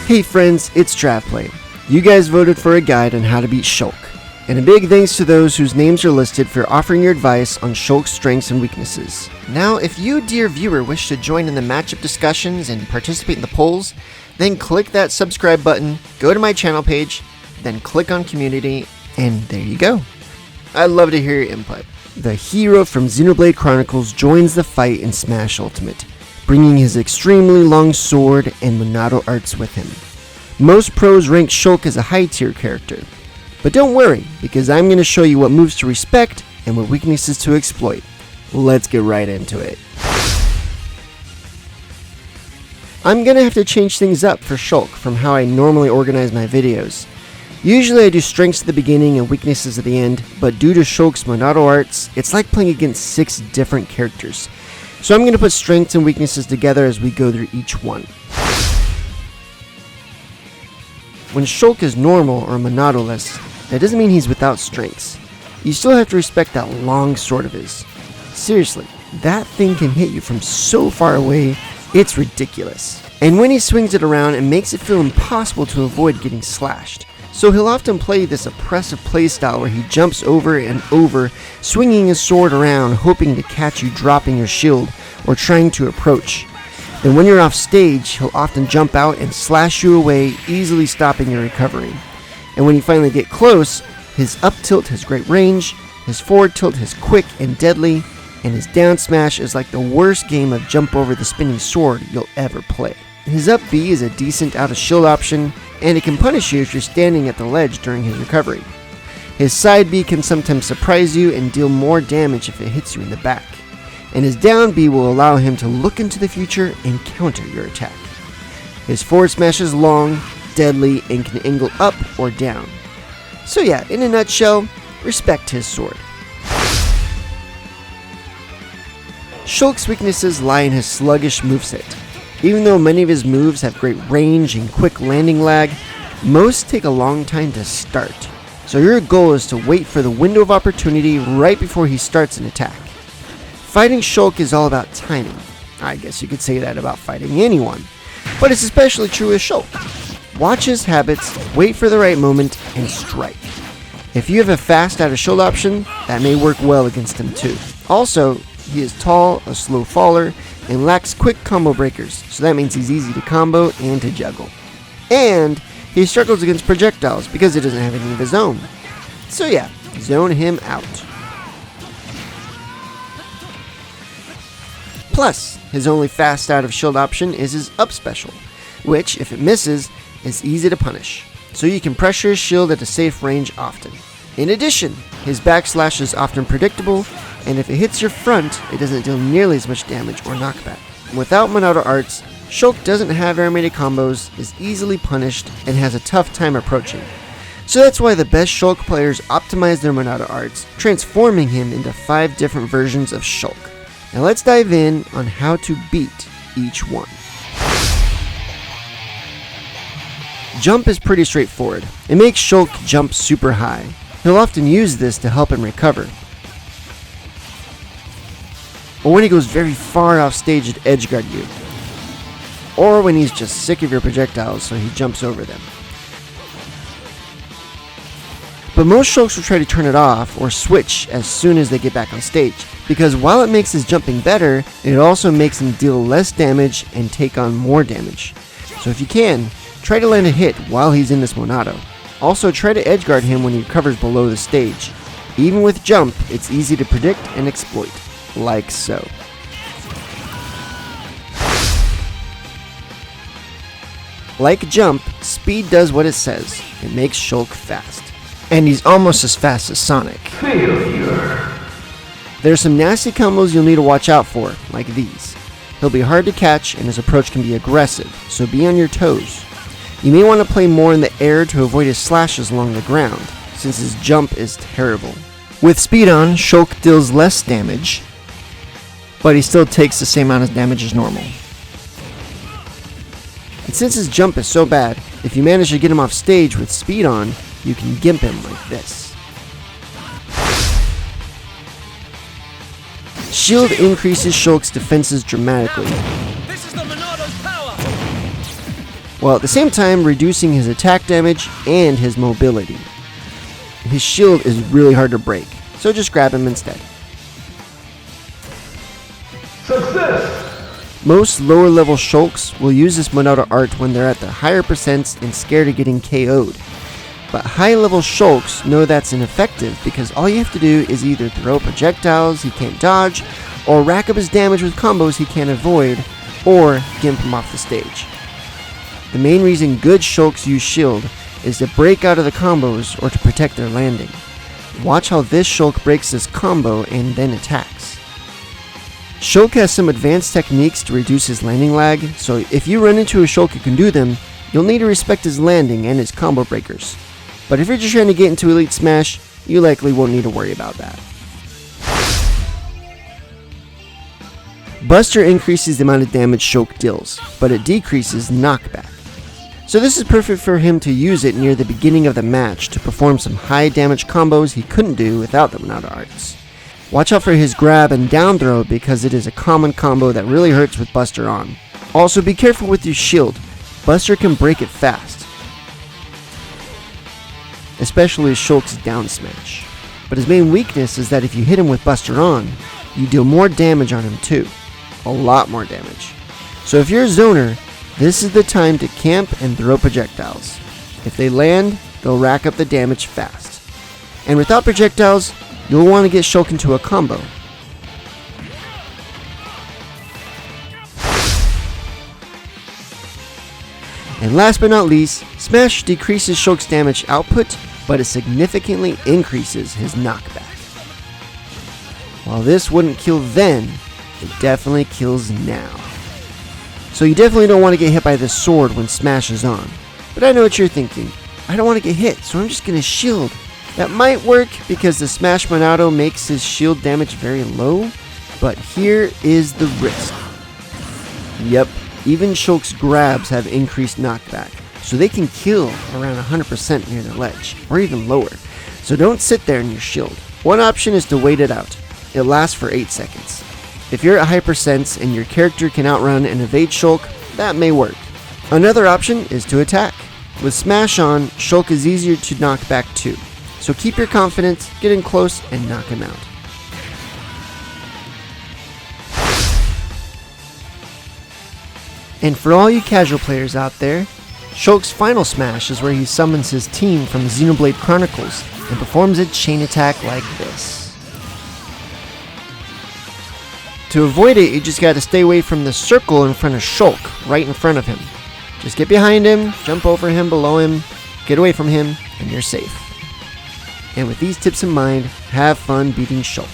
Hey friends, it's TravPlay. You guys voted for a guide on how to beat Shulk. And a big thanks to those whose names are listed for offering your advice on Shulk's strengths and weaknesses. Now, if you, dear viewer, wish to join in the matchup discussions and participate in the polls, then click that subscribe button, go to my channel page, then click on community, and there you go. I'd love to hear your input. The hero from Xenoblade Chronicles joins the fight in Smash Ultimate, bringing his extremely long sword and Monado Arts with him. Most pros rank Shulk as a high tier character. But don't worry, because I'm going to show you what moves to respect and what weaknesses to exploit. Let's get right into it. I'm going to have to change things up for Shulk from how I normally organize my videos. Usually I do strengths at the beginning and weaknesses at the end, but due to Shulk's Monado Arts, it's like playing against 6 different characters. So I'm going to put strengths and weaknesses together as we go through each one. When Shulk is normal or Monado-less, that doesn't mean he's without strengths. You still have to respect that long sword of his. Seriously, that thing can hit you from so far away, it's ridiculous. And when he swings it around, it makes it feel impossible to avoid getting slashed. So he'll often play this oppressive playstyle where he jumps over and over, swinging his sword around, hoping to catch you dropping your shield or trying to approach. Then when you're off stage, he'll often jump out and slash you away, easily stopping your recovery. And when you finally get close, his up tilt has great range, his forward tilt is quick and deadly, and his down smash is like the worst game of jump over the spinning sword you'll ever play. His up B is a decent out of shield option, and it can punish you if you're standing at the ledge during his recovery. His side B can sometimes surprise you and deal more damage if it hits you in the back. And his down B will allow him to look into the future and counter your attack. His forward smash is long, deadly, and can angle up or down. So yeah, in a nutshell, respect his sword. Shulk's weaknesses lie in his sluggish moveset. Even though many of his moves have great range and quick landing lag, most take a long time to start. So your goal is to wait for the window of opportunity right before he starts an attack. Fighting Shulk is all about timing. I guess you could say that about fighting anyone, but it's especially true with Shulk. Watch his habits, wait for the right moment, and strike. If you have a fast out of shield option, that may work well against him too. Also, he is tall, a slow faller, and lacks quick combo breakers, so that means he's easy to combo and to juggle. And he struggles against projectiles because he doesn't have any of his own. So yeah, zone him out. Plus, his only fast out of shield option is his up special, which, if it misses, is easy to punish, so you can pressure his shield at a safe range often. In addition, his backslash is often predictable, and if it hits your front, it doesn't deal nearly as much damage or knockback. Without Monado Arts, Shulk doesn't have very many combos, is easily punished, and has a tough time approaching. So that's why the best Shulk players optimize their Monado Arts, transforming him into 5 different versions of Shulk. Now let's dive in on how to beat each one. Jump is pretty straightforward. It makes Shulk jump super high. He'll often use this to help him recover. Or when he goes very far off stage to edgeguard you. Or when he's just sick of your projectiles, so he jumps over them. But most Shulks will try to turn it off or switch as soon as they get back on stage, because while it makes his jumping better, it also makes him deal less damage and take on more damage. So if you can, try to land a hit while he's in this Monado. Also try to edgeguard him when he recovers below the stage. Even with jump, it's easy to predict and exploit, like so. Like jump, speed does what it says. It makes Shulk fast. And he's almost as fast as Sonic. Failure. There are some nasty combos you'll need to watch out for, like these. He'll be hard to catch and his approach can be aggressive, so be on your toes. You may want to play more in the air to avoid his slashes along the ground, since his jump is terrible. With speed on, Shulk deals less damage, but he still takes the same amount of damage as normal. And since his jump is so bad, if you manage to get him off stage with speed on, you can gimp him like this. Shield increases Shulk's defenses dramatically. This is the Monado's power. while at the same time reducing his attack damage and his mobility. His shield is really hard to break, so just grab him instead. Success! Most lower level Shulks will use this Monado Art when they're at the higher percents and scared of getting KO'd. But high level Shulks know that's ineffective because all you have to do is either throw projectiles he can't dodge, or rack up his damage with combos he can't avoid, or gimp him off the stage. The main reason good Shulks use shield is to break out of the combos or to protect their landing. Watch how this Shulk breaks this combo and then attacks. Shulk has some advanced techniques to reduce his landing lag, so if you run into a Shulk who can do them, you'll need to respect his landing and his combo breakers. But if you're just trying to get into Elite Smash, you likely won't need to worry about that. Buster increases the amount of damage Shulk deals, but it decreases knockback. So this is perfect for him to use it near the beginning of the match to perform some high damage combos he couldn't do without the Monado Arts. Watch out for his grab and down throw because it is a common combo that really hurts with Buster on. Also be careful with your shield, Buster can break it fast, especially Shulk's down smash. But his main weakness is that if you hit him with Buster on, you deal more damage on him too. A lot more damage. So if you're a zoner, this is the time to camp and throw projectiles. If they land, they'll rack up the damage fast. And without projectiles, you'll want to get Shulk into a combo. And last but not least, Smash decreases Shulk's damage output, but it significantly increases his knockback. While this wouldn't kill then, it definitely kills now. So you definitely don't want to get hit by this sword when Smash is on. But I know what you're thinking. I don't want to get hit, so I'm just going to shield. That might work because the Smash Monado makes his shield damage very low, but here is the risk. Yep, even Shulk's grabs have increased knockback, so they can kill around 100% near the ledge, or even lower. So don't sit there in your shield. One option is to wait it out. It lasts for 8 seconds. If you're at high percents and your character can outrun and evade Shulk, that may work. Another option is to attack. With Smash on, Shulk is easier to knock back too. So keep your confidence, get in close, and knock him out. And for all you casual players out there, Shulk's final smash is where he summons his team from Xenoblade Chronicles and performs a chain attack like this. To avoid it, you just gotta stay away from the circle in front of Shulk, right in front of him. Just get behind him, jump over him, below him, get away from him, and you're safe. And with these tips in mind, have fun beating Shulk.